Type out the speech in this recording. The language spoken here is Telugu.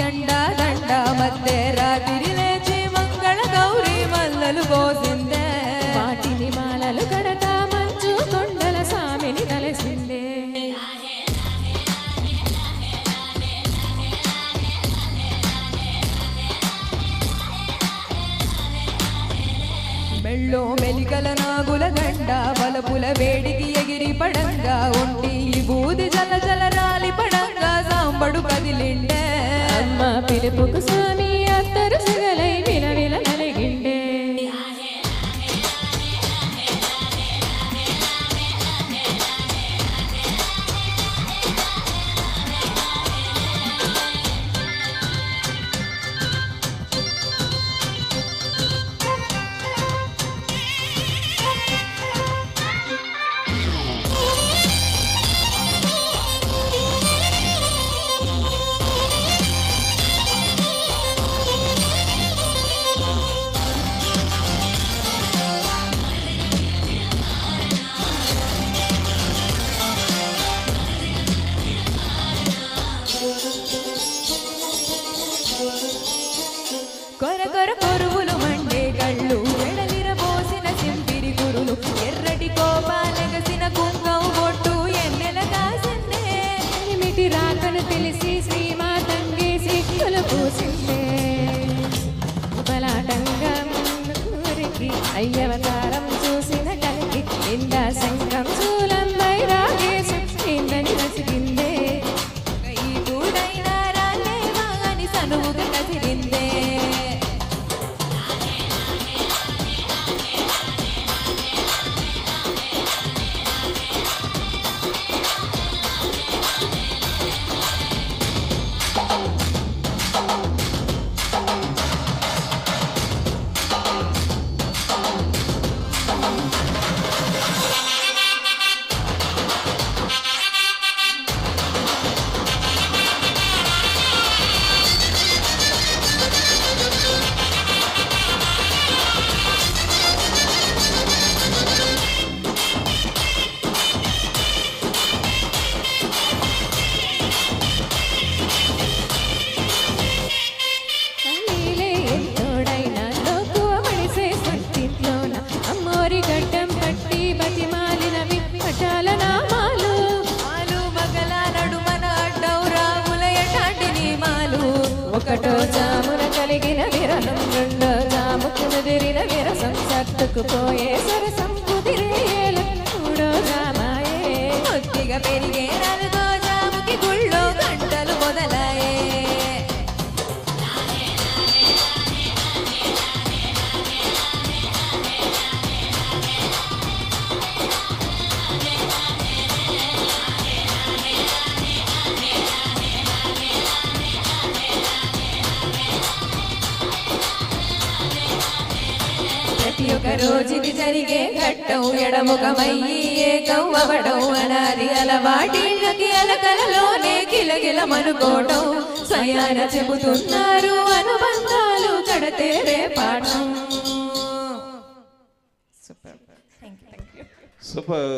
అండ దండ మధ్య రాత్రి లేచి మంగళ గౌరీ మల్లలు పోసిందే వాటిని మాలలు కడతా మంచు కొండల సామిని కలిసిందే మెళ్ళో మెలికల నాగుల గండ వలపుల వేడికి ఎగిరి పడంగా ఒంటి బూది జల జల రాలి పడంగా సాంబడు కదిలిండే అమ్మ పిలుపుకు స్వామి అత్తరు సిగలై విలవిల నలిగిండే కొర కొర కొరువులు మండే కళ్ళు ఎడలిరబోసిన సింపిరి గురులు ఎర్రటి కోపాలెగసిన కుంకం బొట్టు ఎన్నెల కాసిందే మిటి రాకను తెలిసి శ్రీమాతంగి సిక్కులు పూసిందే బలాటంగా ముందుకి అయ్యవతారం చూసిన కలిగి ఇందా సంఘం శూలం వైరాగేశం ఇందని రసిగిందే ఈ తూడైనా రాలేవా అని సనువుగా కదిలిందే గడ్డం పట్టి బతిమాలినవి పటాల నామాలు ఆలు మగల నడుమన అడ్డౌరాముల ఎటాటి నియమాలు ఒకటో జామున కలిగిన విరహం రెండో జాముకు ముదిరిన విరసం సత్తుకుపోయే సరసం కుదిరేల మూడో జామాయే కొద్దిగా పెరిగే నాలుగో జాముకి గుళ్ళో గంటలు మొదలాయే ఒక రోజుకి జరిగే ఘట్టం ఎడముఖమయ్యి ఏకం అవడం అనాది అలవాటిళ్ళకి అలకలలోనే కిలకిలమనుకోవడం స్వయాన చెబుతున్నారు అనుబంధాలు కడతేరే పాఠం. సూపర్.